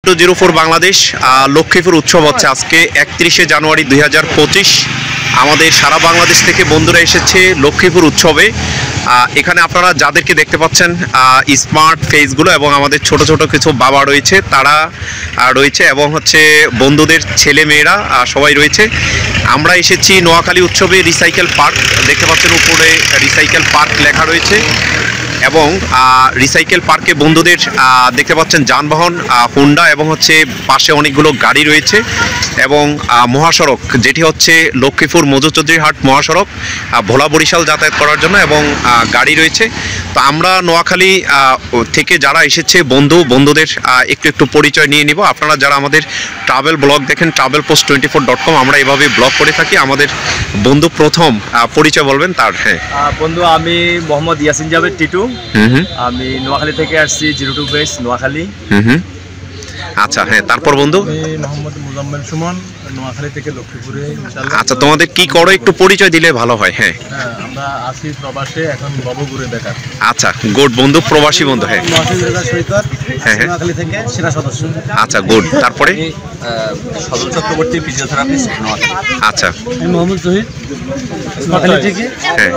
0204 বাংলাদেশ লক্ষ্মীপুর উৎসব হচ্ছে আজকে 31শে জানুয়ারি 2025। আমাদের সারা বাংলাদেশ থেকে বন্ধুরা এসেছে লক্ষ্মীপুর উৎসবে। এখানে আপনারা যাদেরকে দেখতে পাচ্ছেন স্মার্ট ফেসগুলো এবং আমাদের ছোট ছোট কিছু বাবা রয়েছে, তারা রয়েছে এবং হচ্ছে বন্ধুদের ছেলে মেয়েরা সবাই রয়েছে। আমরা এসেছি নোয়াখালী উৎসবে রিসাইকেল পার্ক, দেখতে পাচ্ছেন উপরে রিসাইকেল পার্ক লেখা রয়েছে এবং রিসাইকেল পার্কে বন্ধুদের দেখতে পাচ্ছেন যানবাহন হুন্ডা এবং হচ্ছে পাশে অনেকগুলো গাড়ি রয়েছে এবং মহাসড়ক যেটি হচ্ছে লক্ষ্মীপুর মধুচৌধুরী হাট মহাসড়ক ভোলা বরিশাল যাতায়াত করার জন্য এবং গাড়ি রয়েছে। তো আমরা নোয়াখালী থেকে যারা এসেছে বন্ধুদের একটু পরিচয় নিয়ে নিব। আপনারা যারা আমাদের ট্রাভেল ব্লগ দেখেন travelpost24.com, আমরা এভাবে ব্লগ করে থাকি। আমাদের বন্ধু প্রথম পরিচয় বলবেন তার। হ্যাঁ বন্ধু, আমি মোহাম্মদ ইয়াসিন জাবেদ টিটু। আমি নোয়াখালী থেকে আসছি, 02 বেস নোয়াখালী। আচ্ছা হ্যাঁ, তারপর বন্ধু মোহাম্মদ মুজাম্মেল সুমন, নোয়াখালী থেকে লক্ষ্মীপুরে। আচ্ছা, তোমাদের কি করো একটু পরিচয় দিলে ভালো হয়। হ্যাঁ আমরা আছি প্রবাসে, এখন নবগুড়ে বেকার। আচ্ছা গুড বন্ধু, প্রবাসী বন্ধু। হ্যাঁ হ্যাঁ হ্যাঁ, নোয়াখালী থেকে সেনা সদস্য। আচ্ছা গুড। তারপরে সদর চক্রবর্তী ফিজিওথেরাপিস্ট নোয়াখালী। আচ্ছা আমি মোহাম্মদ জহির, নোয়াখালী থেকে। হ্যাঁ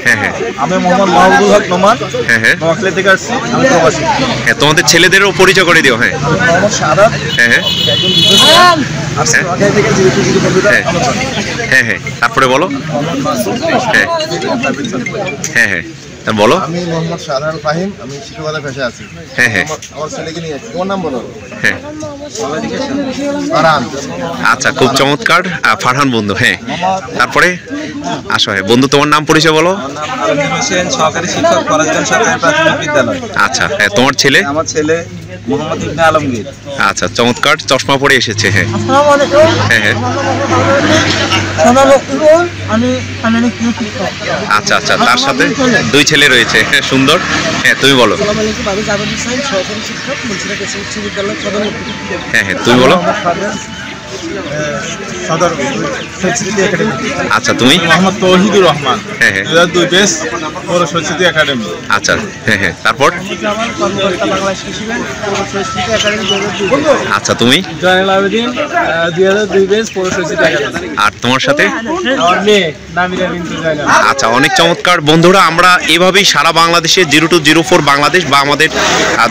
হ্যাঁ হ্যাঁ, আমি মোহাম্মদ মাহবুবুল হক নোমান, হ্যাঁ হ্যাঁ, নোয়াখালী থেকে আসছি, আমি প্রবাসী। হ্যাঁ তোমাদের ছেলেদেরও পরিচয় করে দিও। হ্যাঁ মোহাম্মদ শাহাদাত, হ্যাঁ হ্যাঁ হ্যাঁ হ্যাঁ, তারপরে বলো। হ্যাঁ হ্যাঁ হ্যাঁ বলো। আমি মোহাম্মদ শাহজাহান ফাহিম, আমি শিক্ষকতা পেশায় আছি। হ্যাঁ হ্যাঁ, আমার ছেলেকে নিয়ে আছি। তোমার নাম বলো। হ্যাঁ ফারহান। আচ্ছা খুব চমৎকার, ফারহান বন্ধু। হ্যাঁ তারপরে আসো। হ্যাঁ বন্ধু, তোমার নাম পরিচয় বলো। আলমগীর হোসেন, সহকারী শিক্ষক, পরাশগঞ্জ সরকারি প্রাথমিক বিদ্যালয়। আচ্ছা হ্যাঁ, তোমার ছেলে? আমার ছেলে মোহাম্মদ ইবনে আলমগীর। আচ্ছা চমৎকার, চশমা পরে এসেছে। হ্যাঁ হ্যাঁ হ্যাঁ, আচ্ছা আচ্ছা, তার সাথে 2 ছেলে রয়েছে। হ্যাঁ সুন্দর। হ্যাঁ তুমি বলো। হ্যাঁ হ্যাঁ তুমি বলো। আচ্ছা তুমি? মোহাম্মদ তৌহিদুর রহমান। হ্যাঁ হ্যাঁ, 2002 বেস পৌর সংস্কৃতি একাডেমি। আচ্ছা হ্যাঁ হ্যাঁ, তারপর? আচ্ছা তুমি? জয়নাল আবেদিন, 2002 বেস পৌর সংস্কৃতি একাডেমি। আর তোমার সাথে? আমার মেয়ে নামিরা বিনতে জয়নাল। আচ্ছা অনেক চমৎকার বন্ধুরা, আমরা এভাবেই সারা বাংলাদেশে 0204 বাংলাদেশ বা আমাদের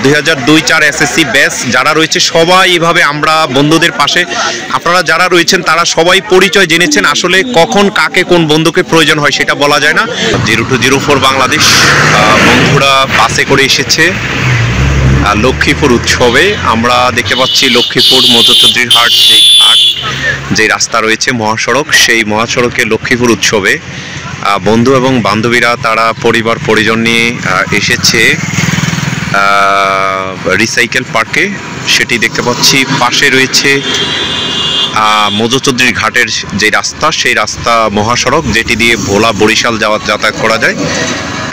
2002-04 এসএসসি ব্যাচ যারা রয়েছে সবাই এভাবে আমরা বন্ধুদের পাশে। আপনারা যারা রয়েছেন তারা সবাই পরিচয় জেনেছেন। আসলে কখন কাকে কোন বন্ধুকে প্রয়োজন হয় সেটা বলা যায় না। 0204 বাংলাদেশ বন্ধুরা বাসে করে এসেছে লক্ষ্মীপুর উৎসবে। আমরা দেখতে পাচ্ছি লক্ষ্মীপুর মধুচৌধুরী হাট, যে রাস্তা রয়েছে মহাসড়ক, সেই মহাসড়কে লক্ষ্মীপুর উৎসবে বন্ধু এবং বান্ধবীরা তারা পরিবার পরিজন নিয়ে এসেছে রিসাইকেল পার্কে। সেটি দেখতে পাচ্ছি পাশে রয়েছে মধুচৌধুরী ঘাটের যে রাস্তা, সেই রাস্তা মহাসড়ক যেটি দিয়ে ভোলা বরিশাল যাতায়াত করা যায়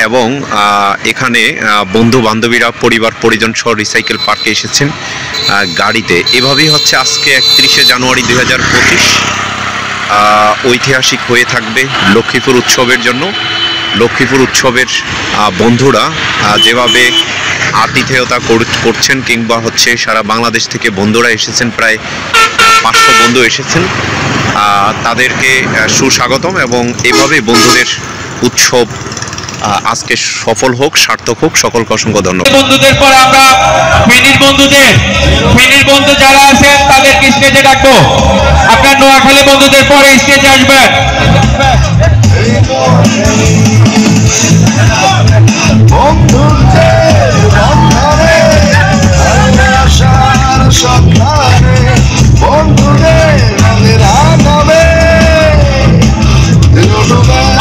এবং এখানে বন্ধু বান্ধবীরা পরিবার পরিজন সহ রিসাইকেল পার্কে এসেছেন গাড়িতে। এভাবেই হচ্ছে আজকে 31শে জানুয়ারি 2025 ঐতিহাসিক হয়ে থাকবে লক্ষ্মীপুর উৎসবের জন্য। লক্ষ্মীপুর উৎসবের বন্ধুরা যেভাবে আতিথেয়তা করছেন কিংবা হচ্ছে সারা বাংলাদেশ থেকে বন্ধুরা এসেছেন, প্রায় 500 বন্ধু এসেছেন, তাদেরকে সুস্বাগতম এবং এভাবে বন্ধুদের উৎসব আজকে সফল হোক, সার্থক হোক। সকলকে অসংখ্য ধন্যবাদ। বন্ধুদের পর আমরা ফেনীর বন্ধু যারা আছেন তাদেরকে স্টেজে ডাকবো। আপনার নোয়াখালী বন্ধুদের পরে স্টেজে আসবেন।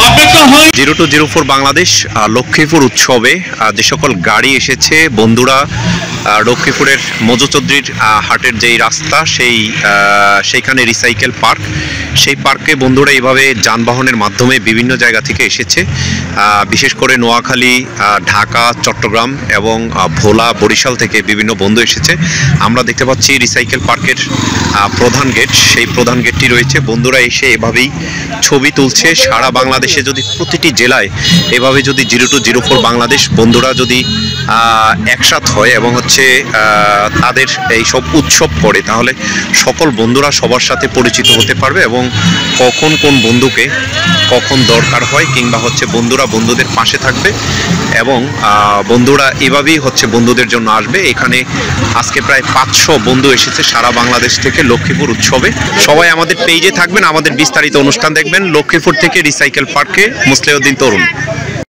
আপনাকে 0204 বাংলাদেশ লক্ষ্মীপুর উৎসবে যে সকল গাড়ি এসেছে বন্ধুরা, লক্ষ্মীপুরের মধুচৌধুরীর হাটের যেই রাস্তা সেইখানে রিসাইকেল পার্ক সেই পার্কে বন্ধুরা এইভাবে যানবাহনের মাধ্যমে বিভিন্ন জায়গা থেকে এসেছে, বিশেষ করে নোয়াখালী, ঢাকা, চট্টগ্রাম এবং ভোলা, বরিশাল থেকে বিভিন্ন বন্ধু এসেছে। আমরা দেখতে পাচ্ছি রিসাইকেল পার্কের প্রধান গেট, সেই প্রধান গেটটি রয়েছে। বন্ধুরা এসে এভাবেই ছবি তুলছে। সারা বাংলাদেশে যদি প্রতিটি জেলায় এভাবে যদি 0204 বাংলাদেশ বন্ধুরা যদি একসাথ হয় এবং হচ্ছে তাদের এই সব উৎসব করে, তাহলে সকল বন্ধুরা সবার সাথে পরিচিত হতে পারবে এবং কখন কোন বন্ধুকে কখন দরকার হয় কিংবা হচ্ছে বন্ধুরা বন্ধুদের পাশে থাকবে এবং বন্ধুরা এভাবেই হচ্ছে বন্ধুদের জন্য আসবে। এখানে আজকে প্রায় 500 বন্ধু এসেছে সারা বাংলাদেশ থেকে লক্ষ্মীপুর উৎসবে। সবাই আমাদের পেজে থাকবেন, আমাদের বিস্তারিত অনুষ্ঠান দেখবেন। লক্ষ্মীপুর থেকে রিসাইকেল পার্কে মুসলিউদ্দিন তরুণ।